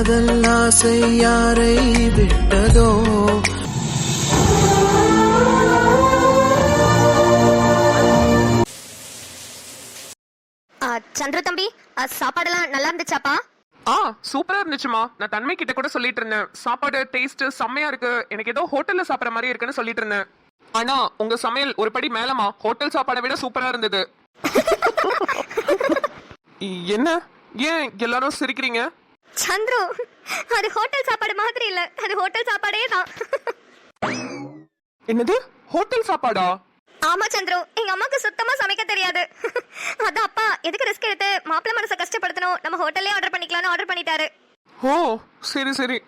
காதல் ஆசை யாரை விட்டதோ. சந்திர தம்பி, சாப்பாடெல்லாம் நல்லா இருந்துச்சாப்பா? சூப்பரா இருந்துச்சுமா. நான் தன்மை கிட்ட கூட சொல்லிட்டு இருந்தேன், சாப்பாடு டேஸ்ட் செம்மையா இருக்கு, எனக்கு ஏதோ ஹோட்டல்ல சாப்பிடுற மாதிரி இருக்குன்னு சொல்லிட்டு இருந்தேன். ஆனா உங்க சமையல் ஒரு படி மேலமா, ஹோட்டல் சாப்பாடை விட சூப்பரா இருந்தது. என்ன ஏன் எல்லாரும் சிரிக்கிறீங்க? சந்துரு, அது ஹோட்டல் சாப்பாடு மாதிரி இல்ல, அது ஹோட்டல் சாப்பாடே தான். என்னது ஹோட்டல் சாப்பாடா? ஆமா சந்துரு, எங்க அம்மாக்கு சுத்தமா சமைக்க தெரியாது. அதான் அப்பா எதுக்கு ரிஸ்க் எடுத்து மாப்பிள்ளை மனசை கஷ்டப்படுத்தணும், நம்ம ஹோட்டல்லே ஆர்டர் பண்ணிக்கலாம்னு ஆர்டர் பண்ணிட்டாரு. ஓ சரி சரி.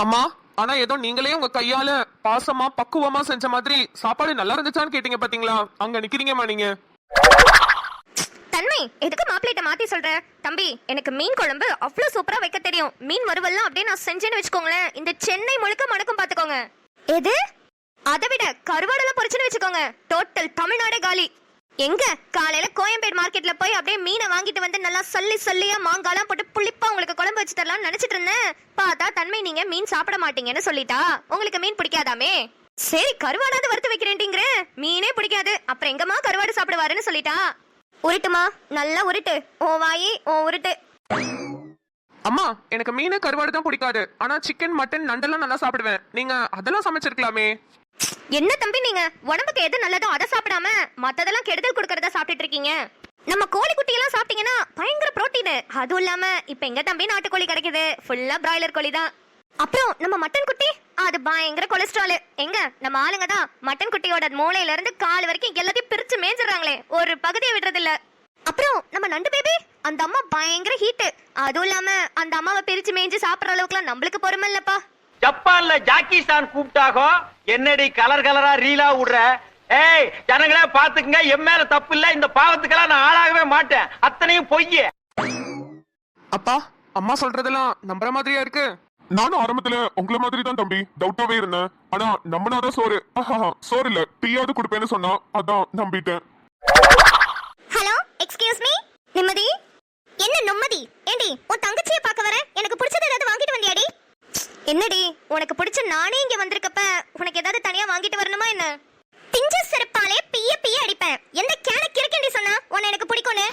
அம்மா, ஆனா ஏதோ நீங்களே உங்க கையால பாசமா பக்குவமா செஞ்ச மாதிரி சாப்பாடு நல்லா இருந்துச்சான்னு கேட்டீங்க பாத்தீங்களா? அங்க நிக்கிறீங்கம்மா நீங்க. தன்மை, எதுக்கு மாப்பிள்ளைட்ட மாத்தி சொல்ற? தம்பி, எனக்கு மீன் குழம்பு அவ்வளவு சூப்பரா வைக்க தெரியும். மீன் வறுவல்லாம் அப்படியே நான் செஞ்சேன்னு வச்சுக்கோங்களேன், இந்த சென்னை முழுக்க மணக்கும் பாத்துக்கோங்க. எது? அதை விட கருவாடெல்லாம் பொரிச்சுன்னு வச்சுக்கோங்க, டோட்டல் தமிழ்நாடே காலி. எங்க காலையில கோயம்பேடு மார்க்கெட்ல போய் அப்படியே மீனை வாங்கிட்டு வந்து நல்லா சல்லி சல்லியா மாங்காலாம் போட்டு புளிப்பா உங்களுக்கு குழம்பு வச்சு தரலாம்னு நினைச்சிட்டு இருந்தேன். பார்த்தா தன்மை நீங்க மீன் சாப்பிட மாட்டீங்கன்னு சொல்லிட்டா. உங்களுக்கு மீன் பிடிக்காதாமே? சரி கருவாடாவது வறுத்து வைக்கிறேன்டிங்கிற, மீனே பிடிக்காது, அப்புறம் எங்கம்மா கருவாடு சாப்பிடுவாருன்னு சொல்லிட்டா. உருட்டுமா, நல்லா உருட்டு, ஓ வாயி ஓ உருட்டு. அம்மா, எனக்கு மீன் கருவாடு தான் பிடிக்காது, ஆனா சிக்கன் மட்டன் நண்டெல்லாம் நல்லா சாப்பிடுவேன். நீங்க அதெல்லாம் சமைச்சிருக்கலாமே. என்ன தம்பி, நீங்க உடம்புக்கு எது நல்லதோ அதை சாப்பிடாம மத்ததெல்லாம் கெடுதல் கொடுக்கறத சாப்பிட்டுட்டு இருக்கீங்க. நம்ம கோழி குட்டி எல்லாம் சாப்பிட்டீங்கன்னா பயங்கர புரோட்டீன். அதுவும் இல்லாம இப்ப எங்க தம்பி நாட்டுக்கோழி கிடைக்குது, ஃபுல்லா பிராய்லர் கோழி தான். அப்புறம் நம்ம மட்டன் குட்டி, அது பயங்கர கொலஸ்ட்ரால். எங்க நம்ம ஆளுங்க தான் மட்டன் குட்டியோட மூளையில இருந்து கால் வரைக்கும் எல்லாத்தையும் பிரிச்சு மேய்ஞ்சிடறாங்களே, ஒரு பகுதியை விடுறது இல்ல. அப்புறம் நம்ம நண்டு பேபி, அந்த அம்மா பயங்கர ஹீட். அதுவும் இல்லாம அந்த அம்மாவை பிரிச்சு மேய்ஞ்சு சாப்பிடுற அளவுக்குலாம் நம்மளுக்கு பொறுமை இல்லப்பா. ஜப்பான்ல ஜாக்கிஸ்தான் கூப்பிட்டாகோ, என்னடி கலர் கலரா ரீலா விடுற? ஏய் ஜனங்களே பாத்துக்குங்க, என் மேல தப்பு இல்ல, இந்த பாவத்துக்கெல்லாம் நான் ஆளாகவே மாட்டேன், அத்தனையும் பொய்யே. அப்பா, அம்மா சொல்றதெல்லாம் நம்புற மாதிரியா இருக்கு. நானும் ஆரம்பத்துல உங்களை மாதிரி தான் தம்பி, டவுட்டாவே இருந்தேன். ஆனா நம்பினாதான் சோறு. சோறு இல்ல டீயாவது கொடுப்பேன்னு சொன்னா, அதான் நம்பிட்டேன். Hello, excuse me. நிம்மதி? என்ன நிம்மதி? ஏண்டி உன் தங்கச்சியை பார்க்க வர, எனக்கு பிடிச்சது ஏதாவது வாங்கிட்டு வந்தியாடி? என்னடி உனக்கு பிடிச்ச நானே இங்க வந்திருக்கப்ப உனக்கு ஏதாவது தனியா வாங்கிட்டு வரணுமா என்ன? பிஞ்ச செருப்பாலே பிய பிய அடிப்பேன். எந்த கேனக்கு இருக்கேண்டி சொன்னா உன்னை எனக்கு பிடிக்கும்னு?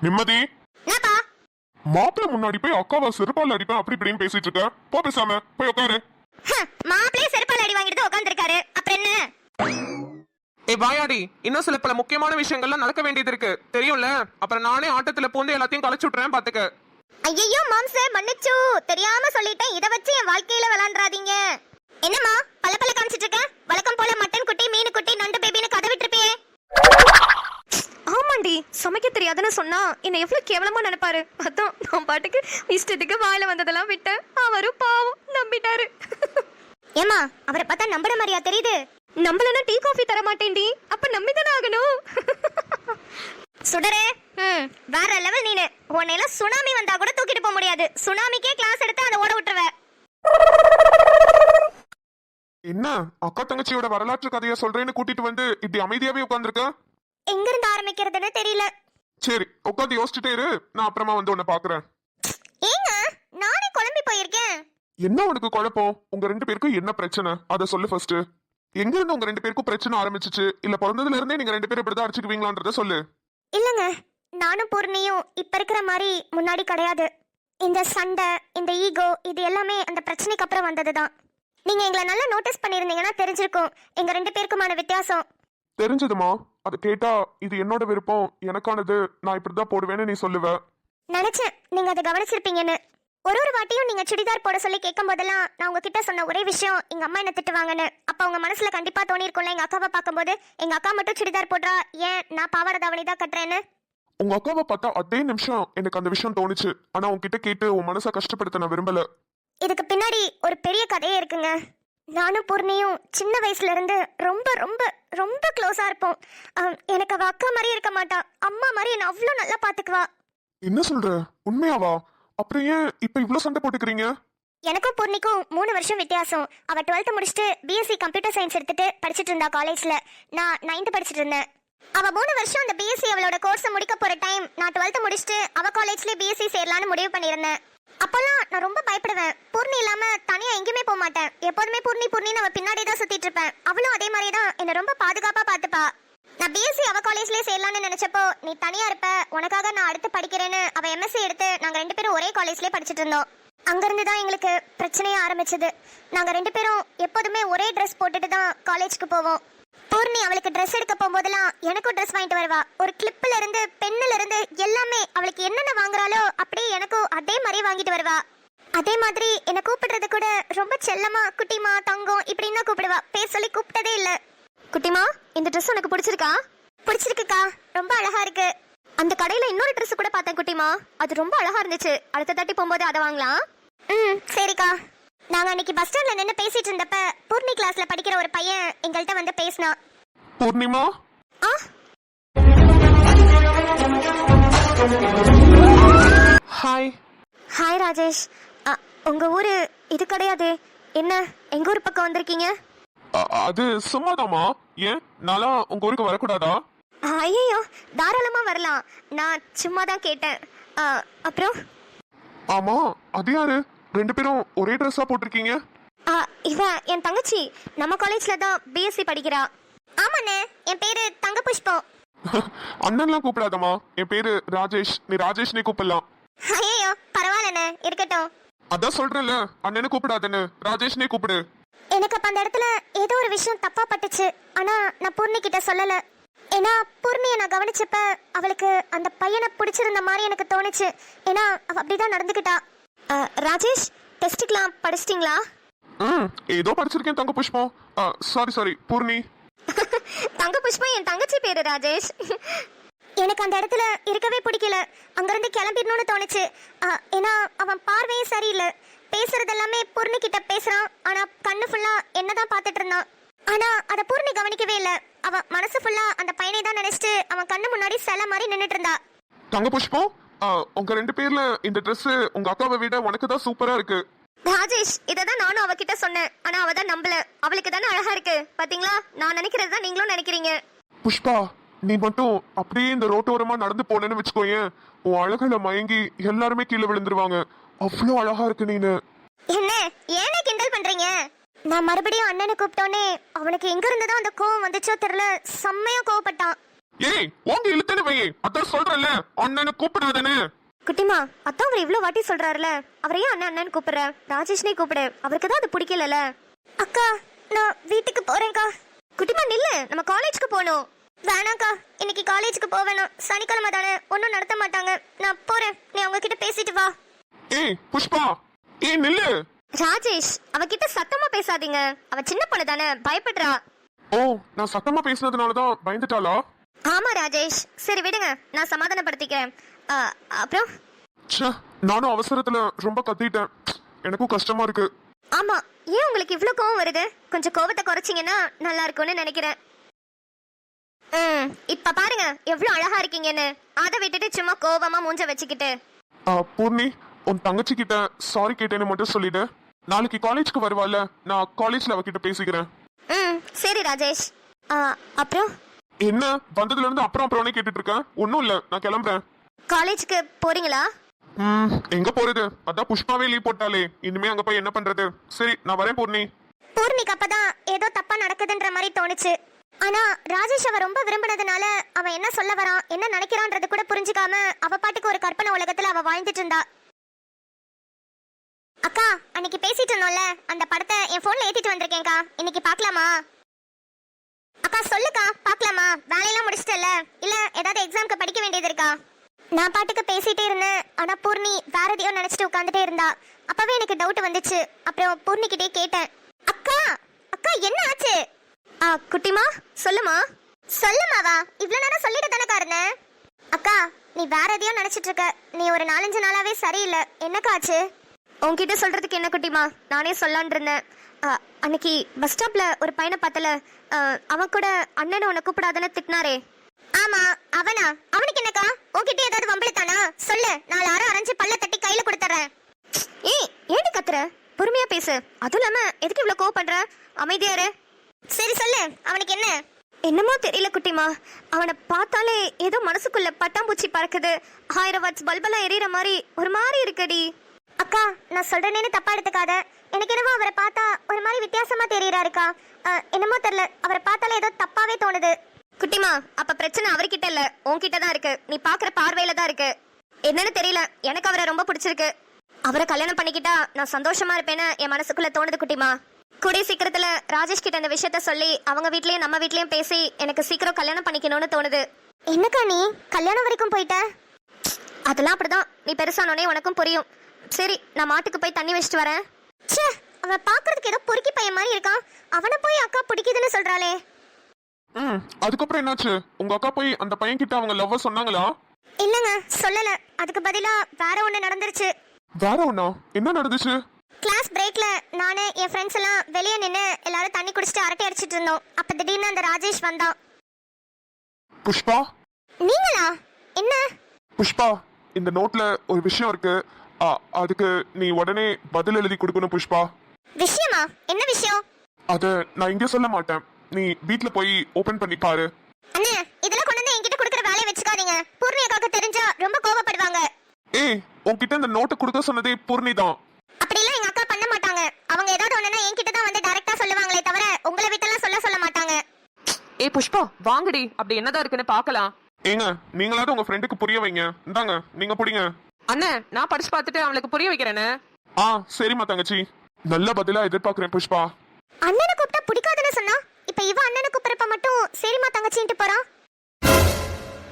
நிம்மதி, நாப்பா மாப்பிள்ள முன்னாடி போய் அக்காவா செருப்பால் அடிப்பேன் அப்படி இப்படின்னு பேசிட்டு இருக்க. போ பேசாம போய் உட்காரு. மாப்பிளையே செருப்பால் அடி வாங்கிட்டு உட்கார்ந்திருக்காரு, அப்புறம் என்ன? வாயாடி, இன்னும் சில பல முக்கியமான விஷயங்கள்லாம் நடக்க வேண்டியது இருக்கு தெரியும்ல. அப்புறம் நானே ஆட்டத்துல பூந்து எல்லாத்தையும் கலைச்சு விட்டுறேன் பாத்துக்க. ஐயோ மாம்சே, மன்னிச்சு, தெரியாம சொல்லிட்டேன். இத வச்சு என் வாழ்க்கையில விளையாண்டாதீங்க. என்னம்மா பல்ல பல்ல காமிச்சிட்டு இருக்க? வழக்கம் போல மட்டன் குட்டி, மீன் குட்டி, நண்டு பேபின்னு கதை விட்டுருப்பியே. ஆமாண்டி, சமைக்க தெரியாதுன்னு சொன்னா என்ன எவ்வளவு கேவலமா நினைப்பாரு. அதான் நான் பாட்டுக்கு இஷ்டத்துக்கு வாயில வந்ததெல்லாம் விட்டேன். அவரும் பாவம் நம்பிட்டாரு. ஏமா, அவரை பார்த்தா நம்புற மாதிரியா தெரியுது? நம்பலன்னா டீ காஃபி தர மாட்டேன்டி, அப்ப நம்பிதானே ஆகணும். சுடரே, வேற லெவல் நீனு. உன்னையெல்லாம் சுனாமி வந்தா கூட தூக்கிட்டு போக முடியாது. சுனாமிக்கே கிளாஸ் எடுத்து அதை ஓட விட்டுருவ. என்ன அக்கா தங்கச்சியோட வரலாற்று கதையை சொல்றேன்னு கூட்டிட்டு வந்து இப்படி அமைதியாவே உட்காந்துருக்க? எங்க இருந்து ஆரம்பிக்கிறதுன்னு தெரியல. சரி உட்காந்து யோசிச்சுட்டே இரு, நான் அப்புறமா வந்து உன்னை பாக்குறேன். ஏங்க, நானே குழம்பி போயிருக்கேன். என்ன உனக்கு குழப்பம்? உங்க ரெண்டு பேருக்கும் என்ன பிரச்சனை அதை சொல்லு ஃபர்ஸ்ட். எங்க இருந்து உங்க ரெண்டு பேருக்கும் பிரச்சனை ஆரம்பிச்சிச்சு? இல்ல பிறந்ததுல இருந்தே நீங்க ரெண்டு பேரும் இப்படிதான் அடிச்சுக்குவீங்களான்றத சொல்லு. இல்லங்க, நானும் பூர்ணியும் இப்ப இருக்கிற மாதிரி முன்னாடி கிடையாது. இந்த சண்டை, இந்த ஈகோ, இது எல்லாமே அந்த பிரச்சனைக்கு அப்புறம் வந்ததுதான். நீங்க எங்களை நல்லா நோட்டீஸ் பண்ணிருந்தீங்கன்னா தெரிஞ்சிருக்கும் எங்க ரெண்டு பேருக்குமான வித்தியாசம். தெரிஞ்சதுமா? அது கேட்டா இது என்னோட விருப்பம், எனக்கானது, நான் இப்படிதான் போடுவேன்னு நீ சொல்லுவ. நினைச்சேன் நீங்க அதை கவனிச்சிருப்பீங்கன்னு. ஒரு வாட்டியும் நீங்க சுடிதார் போட சொல்லி கேட்கும் போதெல்லாம் நான் உங்ககிட்ட சொன்ன ஒரே விஷயம், எங்க அம்மா என்ன திட்டுவாங்கன்னு. அப்ப உங்க மனசுல கண்டிப்பா தோணி இருக்கும்ல, எங்க அக்காவை பார்க்கும்போது எங்க அக்கா மட்டும் சுடிதார் போடுறா, ஏன் நான் பாவாடை தாவணி தான் கட்டுறேன்னு. உங்க அக்காவை பார்த்தா அதே நிமிஷம் எனக்கு அந்த விஷயம் தோணுச்சு. ஆனா உன்கிட்ட கேட்டு உன் மனசை கஷ்டப்படுத்த நான் விரும்பல. இதுக்கு பின்னாடி ஒரு பெரிய கதையே இருக்குங்க. நானும் பூர்ணியும் சின்ன வயசுல இருந்து ரொம்ப ரொம்ப ரொம்ப க்ளோஸா இருப்போம். எனக்கு அவ அக்கா மாதிரி இருக்க மாட்டா, அம்மா மாதிரி என்ன அவ்வளவு நல்லா பாத்துக்குவா. என்ன சொல்ற? உண்மையாவா? அப்புறம் ஏன் இப்ப இவ்ளோ சண்டை போட்டுக்கிறீங்க? எனக்கும் பூர்ணிக்கும் 3 வருஷம் வித்தியாசம். அவ 12th முடிச்சுட்டு பிஎஸ்சி கம்ப்யூட்டர் சயின்ஸ் எடுத்துட்டு படிச்சிட்டு இருந்தா காலேஜ்ல. நான் 9th படிச்சிட்டு இருந்தேன். அவ 3 வருஷம் அந்த பிஎஸ்சி அவளோட கோர்ஸை முடிக்க போற டைம், நான் 12th முடிச்சுட்டு அவ காலேஜ்ல பிஎஸ்சி சேரலான்னு முடிவு பண்ணியிருந்தேன். அப்பெல்லாம் நான் ரொம்ப பயப்படுவேன். பூர்ணி இல்லாம தனியா எங்கேயுமே போக மாட்டேன். எப்போதுமே பூர்ணி பூர்ணின்னு அவ பின்னாடியே தான் சுத்திட்டு இருப்பேன். அவளும் அதே மாதிரியே தான் என்ன ரொம்ப பாதுகாப்பா பாத்துப்பா. நான் பிஎஸ்சி அவ காலேஜ்லயே சேரலாம்னு நினைச்சப்போ நீ தனியா இருப்ப, உனக்காக நான் அடுத்து படிக்கிறேன்னு அவ எம்எஸ்சி எடுத்து நாங்க 2 பேரும் ஒரே காலேஜ்லயே படிச்சுட்டு இருந்தோம். அங்கிருந்து தான் எங்களுக்கு பிரச்சனையே ஆரம்பிச்சது. நாங்க 2 பேரும் எப்போதுமே ஒரே ட்ரெஸ் போட்டுட்டு தான் காலேஜ்க்கு போவோம். பூர்ணி அவளுக்கு ட்ரெஸ் எடுக்க போகும்போதெல்லாம் எனக்கும் ட்ரெஸ் வாங்கிட்டு வருவா. ஒரு கிளிப்ல இருந்து பென்னில இருந்து எல்லாமே அவளுக்கு என்னென்ன வாங்குறாளோ அப்படியே எனக்கும் அதே மாதிரி வாங்கிட்டு வருவா. அதே மாதிரி என்ன கூப்பிடுறது கூட ரொம்ப செல்லமா குட்டிமா தங்கம் இப்படின்னு தான் கூப்பிடுவா. பேர் சொல்லி கூப்பிட்டதே இல்ல. குட்டிமா, இந்த ட்ரெஸ் உனக்கு பிடிச்சிருக்கா? பிடிச்சிருக்குக்கா, ரொம்ப அழகா இருக்கு. அந்த கடையில இன்னொரு ட்ரெஸ் கூட பார்த்தேன் குட்டிமா, அது ரொம்ப அழகா இருந்துச்சு. அடுத்த தாட்டி போகும்போது அதை வாங்கலாம். சரிக்கா. நாங்க அன்னைக்கு பஸ் ஸ்டாண்ட்ல நின்று பேசிட்டு இருந்தப்ப பூர்ணி கிளாஸ்ல படிக்கிற ஒரு பையன் எங்கள்கிட்ட வந்து பேசினான். பூர்ணிமா, ஹாய். ஹாய் ராஜேஷ். உங்க ஊரு இது கிடையாது, என்ன எங்க ஊர் பக்கம் வந்திருக்கீங்க? அது சும்மாதாமா. ஏன் நாளா உங்க ஊருக்கு வரக்கூடாதா? ஐயோ, தாராளமா வரலாம். நான் சும்மா தான் கேட்டேன். அப்புறம் ஆமா, அது யாரு? 2 பேரும் ஒரே ட்ரெஸ்ஸா போட்டிருக்கீங்க. இவ என் தங்கச்சி. நம்ம காலேஜ்ல தான் பிஎஸ்சி படிக்கிறா. ஆமாண்ணே, என் பேரு தங்க புஷ்பம். அண்ணன்லாம் கூப்பிடாதம்மா, என் பேரு ராஜேஷ். நீ ராஜேஷ்னே கூப்பிடலாம். ஐயோ, பரவாயில்லண்ணே, இருக்கட்டும். அதான் சொல்றேன்ல, அண்ணனு கூப்பிடாதன்னு, ராஜேஷ்னே கூப்பிடு. எனக்கு அப்ப அந்த இடத்துல ஏதோ ஒரு விஷயம் தப்பா பட்டுச்சு. ஆனா நான் பூர்ணி கிட்ட சொல்லல. ஏன்னா பூர்ணியை நான் கவனிச்சப்ப அவளுக்கு அந்த பையனை பிடிச்சிருந்த மாதிரி எனக்கு தோணுச்சு. ஏன்னா அவ அப்படிதான் நடந்துக்கிட்டா. ராஜேஷ், டெஸ்ட்டுக்கெல்லாம் படிச்சிட்டிங்களா? ஏதோ படிச்சிருக்கேன் தங்க புஷ்பம். சாரி பூர்ணி. தங்க புஷ்பம் என் தங்கச்சி பேரு ராஜேஷ். எனக்கு அந்த இடத்துல இருக்கவே பிடிக்கல. அங்கிருந்து கிளம்பிடணும்னு தோணுச்சு. ஏன்னா அவன் பார்வையும் சரியில்லை. பேசுறது எல்லாமே பூர்ணி கிட்ட பேசுறான், ஆனா கண்ணு ஃபுல்லா என்னதான் பாத்துட்டு இருந்தான். ஆனா அத பூர்ணி கவனிக்கவே இல்ல. அவன் மனசு ஃபுல்லா அந்த பையனை தான் நினைச்சிட்டு அவன் கண்ணு முன்னாடி சில மாதிரி நின்னுட்டு இருந்தா. தங்க புஷ்பம், உங்க 2 பேர்ல இந்த ட்ரெஸ் உங்க அக்காவை விட உனக்கு தான் சூப்பரா இருக்கு. ராஜேஷ், இததான் நானும் அவகிட்ட சொன்னேன். ஆனா அவ தான் நம்பல. அவளுக்கு தானே அழகா இருக்கு. பாத்தீங்களா, நான் நினைக்கிறது தான் நீங்களும் நினைக்கிறீங்க. புஷ்பா, நீ மட்டும் அப்படியே இந்த ரோட்டோரமா நடந்து போனேன்னு வச்சுக்கோயேன், உன் அழகுல மயங்கி எல்லாருமே கீழே விழுந்துருவாங்க. அவ்வளோ அழகா இருக்கு நீனு. என்ன ஏனே கிண்டல் பண்றீங்க? நான் மறுபடியும் அண்ணனை கூப்பிட்டோன்னே அவனுக்கு எங்க இருந்துதான் அந்த கோவம் வந்துச்சோ தெரியல, செம்மையா கோவப்பட்டான். ஏய், உங்க இழுத்தன வையே, அதான் சொல்றேன்ல, அண்ணனை கூப்பிடாதேன்னு. குட்டிமா, அத்தான் அவர் இவ்வளவு வாட்டி சொல்றாருல, அவரையும் அண்ணன் அண்ணன் கூப்பிடுற, ராஜேஷ்னே கூப்பிடு. அவருக்கு தான் அது பிடிக்கல. அக்கா, நான் வீட்டுக்கு போறேன்க்கா. குட்டிமா நில்லு, நம்ம காலேஜ்க்கு போகணும். வேணாக்கா, இன்னைக்கு காலேஜ்க்கு போவேணும். சனிக்கிழமை தானே, ஒன்னும் நடத்த மாட்டாங்க. நான் போறேன், நீ அவங்க கிட்ட பேசிட்டு வா. ஏய் புஷ்பா, ஏய் நில்லு. ராஜேஷ், அவகிட்ட சத்தமா பேசாதீங்க. அவ சின்ன பொண்ணு தானே, பயப்படுறா. ஓ, நான் சத்தமா பேசினதுனாலதான் பயந்துட்டாளா? ஆமா ராஜேஷ், சரி விடுங்க, நான் சமாதானப்படுத்திக்கிறேன். அப்புறம் நானும் அவசரத்துல ரொம்ப கத்திட்டேன். எனக்கும் கஷ்டமா இருக்கு. ஆமா, ஏன் உங்களுக்கு இவ்ளோ கோவம் வருது? கொஞ்சம் கோவத்தை குறைச்சிங்கன்னா நல்லா இருக்கும்னு நினைக்கிறேன். இப்ப பாருங்க எவ்வளவு அழகா இருக்கீங்கன்னு. அதை விட்டுட்டு சும்மா கோவமா மூஞ்ச வச்சுக்கிட்டு. பூர்ணி, உன் தங்கச்சி கிட்ட சாரி கேட்டேன்னு மட்டும் சொல்லிடு. நாளைக்கு காலேஜ்க்கு வருவாள், நான் காலேஜ்ல அவகிட்ட பேசிக்கிறேன். சரி ராஜேஷ். அப்புறம் என்ன வந்ததுல இருந்து அப்புறம் கேட்டுட்டு இருக்கேன். ஒன்னும் இல்ல, நான் கிளம்புறேன். காலேஜ்க்கு போறீங்களா? எங்க போறது? அதான் புஷ்பாவே லீவ் போட்டாலே, இனிமே அங்க போய் என்ன பண்றது? சரி, நான் வரேன் பூர்ணி. பூர்ணிக்கு அப்பதான் ஏதோ தப்பா நடக்குதுன்ற மாதிரி தோணுச்சு. ஆனா ராஜேஷ் அவ ரொம்ப விரும்பினதுனால அவன் என்ன சொல்ல வரான், என்ன நினைக்கிறான்றது கூட புரிஞ்சுக்காம அவ பாட்டுக்கு ஒரு கற்பனை உலகத்துல அவ வாழ்ந்துட்டு இருந்தா. அக்கா, அன்னைக்கு பேசிட்டு இருந்தோம்ல, அந்த படத்தை என் போன்ல ஏத்திட்டு வந்திருக்கேன்க்கா. இன்னைக்கு பாக்கலாமா? அக்கா சொல்லுக்கா, பாக்கலாமா? வேலையெல்லாம் முடிச்சிட்டல, இல்ல ஏதாவது எக்ஸாம்க்கு படிக்க வேண்டியது இருக்கா? நான் பாட்டுக்கு பேசிட்டே இருந்தேன். ஆனா பூர்ணி வேற எதையோ நினைச்சிட்டு உட்காந்துட்டே இருந்தா. அப்பவே எனக்கு டவுட் வந்துச்சு. அப்புறம் பூர்ணி கிட்டே கேட்டேன், அக்கா அக்கா என்ன ஆச்சு? குட்டிமா சொல்லுமா. சொல்லுமாவா? இவ்வளவு நேரம் சொல்லிட்டு தானே இருந்தேன். அக்கா, நீ வேற எதையோ நினைச்சிட்டு இருக்க. நீ ஒரு 4-5 நாளாவே சரியில்லை. என்னக்கா ஆச்சு? உன்கிட்ட சொல்றதுக்கு என்ன குட்டிமா, நானே சொல்லான் இருந்தேன். அன்னைக்கு பஸ் ஸ்டாப்ல ஒரு பையனை பார்த்தல, அவன் கூட அண்ணனை உன்னை கூப்பிடாதன்னு திட்டினாரே. ஆமா, அவனா? அவனுக்கு என்னக்கா? உன்கிட்ட ஏதாவது வம்பிழுத்தானா? சொல்லு, 4 அரை அரைஞ்சு பல்ல தட்டி கையில கொடுத்துறேன். ஏய், ஏன் கத்துற? பொறுமையா பேசு. அதுவும் இல்லாம எதுக்கு இவ்வளவு கோவம் பண்ற? அமைதியாரு. சரி சொல்லு, அவனுக்கு என்ன? என்னமோ தெரியல குட்டிமா, அவனை பார்த்தாலே ஏதோ மனசுக்குள்ள பட்டாம்பூச்சி பறக்குது. 1000 வாட்ஸ் பல்பெல்லாம் எரியற மாதிரி ஒரு மாதிரி இருக்குடி. அக்கா, அக்கா நான் சொல்றேன்னு தப்பா எடுத்துக்காத. எனக்கு என்னமோ அவரை பார்த்தா ஒரு மாதிரி வித்தியாசமா தெரியறாருக்கா. என்னமோ தெரியல, அவரை பார்த்தாலே ஏதோ தப்பாவே தோணுது. குட்டிமா, அப்ப பிரச்சனை அவர்கிட்ட இல்ல, உன்கிட்ட தான் இருக்கு. நீ பாக்குற பார்வையில தான் இருக்கு. என்னன்னு தெரியல, எனக்கு அவரை ரொம்ப பிடிச்சிருக்கு. அவரை கல்யாணம் பண்ணிக்கிட்டா நான் சந்தோஷமா இருப்பேன்னு என் மனசுக்குள்ள தோணுது குட்டிமா. கூடிய சீக்கிரத்துல ராஜேஷ் கிட்ட இந்த விஷயத்த சொல்லி அவங்க வீட்லயும் நம்ம வீட்லயும் பேசி எனக்கு சீக்கிரம் கல்யாணம் பண்ணிக்கணும்னு தோணுது. என்னக்கா நீ கல்யாணம் வரைக்கும் போயிட்ட? அதெல்லாம் அப்படிதான், நீ பெருசானோனே உனக்கும் புரியும். சரி, நான் மாட்டுக்கு போய் தண்ணி வச்சுட்டு வரேன். ச்சே, அவன் பாக்குறதுக்கு ஏதோ பொறுக்கி பையன் மாதிரி இருக்கான். அவனை போய் அக்கா பிடிக்குதுன்னு சொல்றாளே. அதுக்கப்புறம் என்னாச்சு? உங்க அக்கா போய் அந்த பையன் கிட்ட அவங்க லவ் சொன்னாங்களா? இல்லங்க, சொல்லல. அதுக்கு பதிலா வேற ஒண்ணு நடந்துருச்சு. வேற ஒண்ணா? என்ன நடந்துச்சு? கிளாஸ் பிரேக்ல நானு என் ஃப்ரெண்ட்ஸ் எல்லாம் வெளியே நின்னு எல்லாரும் தண்ணி குடிச்சிட்டு அரட்டை அடிச்சிட்டு இருந்தோம். அப்ப திடீர்னு அந்த ராஜேஷ் வந்தான். புஷ்பா, நீங்களா? என்ன? புஷ்பா, இந்த நோட்ல ஒரு விஷயம் இருக்கு. அதுக்கு நீ உடனே பதில் எழுதி கொடுக்கணும் புஷ்பா. விஷயமா? என்ன விஷயம்? அத நான் இங்க சொல்ல மாட்டேன். நீ வீட்ல போய் ஓபன் பண்ணி பாரு. அண்ணே, இதெல்லாம் கொண்டு வந்து என்கிட்ட கொடுக்கற வேலையை வச்சுக்காதீங்க. பூர்ணி அக்காக்கு தெரிஞ்சா ரொம்ப கோவப்படுவாங்க. ஏய், உன்கிட்ட இந்த நோட்டை கொடுக்க சொன்னதே பூர்ணி தான். அப்படிலாம் எங்க அக்கா பண்ண மாட்டாங்க. அவங்க ஏதாவது ஒண்ணுனா என்கிட்ட தான் வந்து டைரக்டா சொல்லுவாங்களே தவிர உங்களை விட்டெல்லாம் சொல்ல மாட்டாங்க. ஏ புஷ்பா, வாங்கடி, அப்படி என்னதான் இருக்குன்னு பார்க்கலாம். ஏங்க, நீங்களாவது உங்க ஃப்ரெண்டுக்கு புரிய வைங்க. இந்தாங்க, நீங்க புடிங்க. அண்ணே, நான் படிச்சு பார்த்துட்டு அவளுக்கு புரிய வைக்கிறேன்னு. சரிம்மா தங்கச்சி, நல்ல பதிலா எதிர்பார்க்கிறேன் புஷ்பா. அண்ணனை கூப்பிட்டா பிடிக்காதுன்னு சொன்னா, இப்ப இவ அண்ணனை கூப்பிடுறப்ப மட்டும் சரிமா தங்கச்சின்ட்டு போறான்.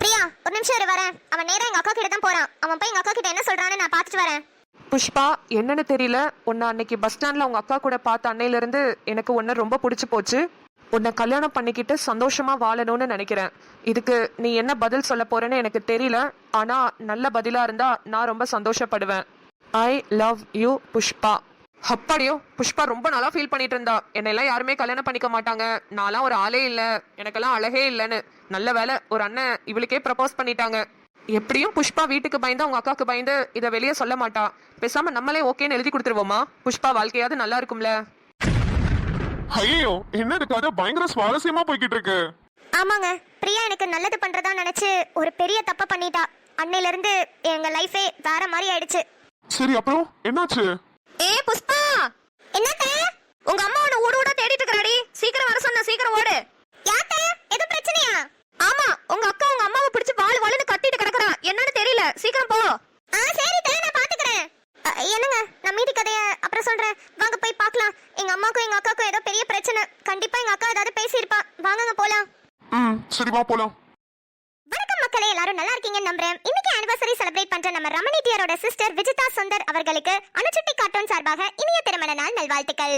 பிரியா, ஒரு நிமிஷம் இரு, வரேன். அவன் நேரா எங்க அக்கா கிட்ட தான் போறான். அவன் போய் எங்க அக்கா கிட்ட என்ன சொல்றான்னு நான் பாத்துட்டு வரேன். புஷ்பா, என்னன்னு தெரியல, உன்னை அன்னைக்கு பஸ் ஸ்டாண்ட்ல உங்க அக்கா கூட பார்த்த அன்னையில இருந்து எனக்கு உன்னை ரொம்ப பிடிச்சு போச்சு. உன்னை கல்யாணம் பண்ணிக்கிட்டு சந்தோஷமா வாழணும்னு நினைக்கிறேன். இதுக்கு நீ என்ன பதில் சொல்ல போறேன்னு எனக்கு தெரியல. ஆனா நல்ல பதிலா இருந்தா நான் ரொம்ப சந்தோஷப்படுவேன். I love you Pushpa. அப்படியோ, புஷ்பா ரொம்ப நல்லா ஃபீல் பண்ணிட்டு இருந்தா. என்னெல்லாம் யாருமே கல்யாணம் பண்ணிக்க மாட்டாங்க, நான்லாம் ஒரு ஆளே இல்ல, எனக்கெல்லாம் அழகே இல்லைன்னு. நல்ல வேலை, ஒரு அண்ணன் இவளுக்கே ப்ரப்போஸ் பண்ணிட்டாங்க. எப்படியும் புஷ்பா வீட்டுக்கு பயந்து அவங்க அக்காவுக்கு பயந்து இதை வெளியே சொல்ல மாட்டா. பேசாம நம்மளே ஓகேன்னு எழுதி கொடுத்துருவோமா? புஷ்பா வாழ்க்கையாவது நல்லா இருக்கும்ல. ஐயோ, என்ன இருக்காது, பயங்கர சுவாரஸ்யமா போய்கிட்டு இருக்கு. ஆமாங்க, பிரியா எனக்கு நல்லது பண்றதா நினைச்சு ஒரு பெரிய தப்ப பண்ணிட்டா. அன்னையில இருந்து எங்க லைஃபே வேற மாதிரி ஆயிடுச்சு. சரி, அப்புறம் என்னாச்சு? ஏ புஷ்பா, என்னத்த? உங்க அம்மா உன்னை ஓட ஓட தேடிட்டு இருக்கறாடி. சீக்கிரம் வர சொன்னா, சீக்கிரம் ஓடு. யாத்த? எது பிரச்சனையா? ஆமா, உங்க அக்கா உங்க அம்மாவை பிடிச்சு வாள் வாள்னு கத்திட்டு கிடக்குறா. என்னன்னு தெரியல, சீக்கிரம் போ. சரி தே, நான் பாத்துக்கறேன். என்னங்க, நான் மீதி கதைய அப்புறம் சொல்றேன். வாங்க போய் பார்க்கலாம். எங்க அம்மாக்கும் எங்க அக்காக்கும் ஏதோ பெரிய பிரச்சனை. கண்டிப்பா எங்க அக்கா ஏதாவது பேசியிருப்பா. வாங்கங்க போலாம். சரி, வா போலாம். வணக்கம் மக்களே, எல்லாரும் நல்லா இருக்கீங்கன்னு நம்புறேன். இன்னைக்கு ஆனிவர்சரி செலிப்ரேட் பண்ற நம்ம ரமணி டியரோட சிஸ்டர் விஜிதா சுந்தர் அவர்களுக்கு அனுச்சுட்டி கார்ட்டூன் சார்பாக இனிய திருமண நாள் நல்வாழ்த்துக்கள்.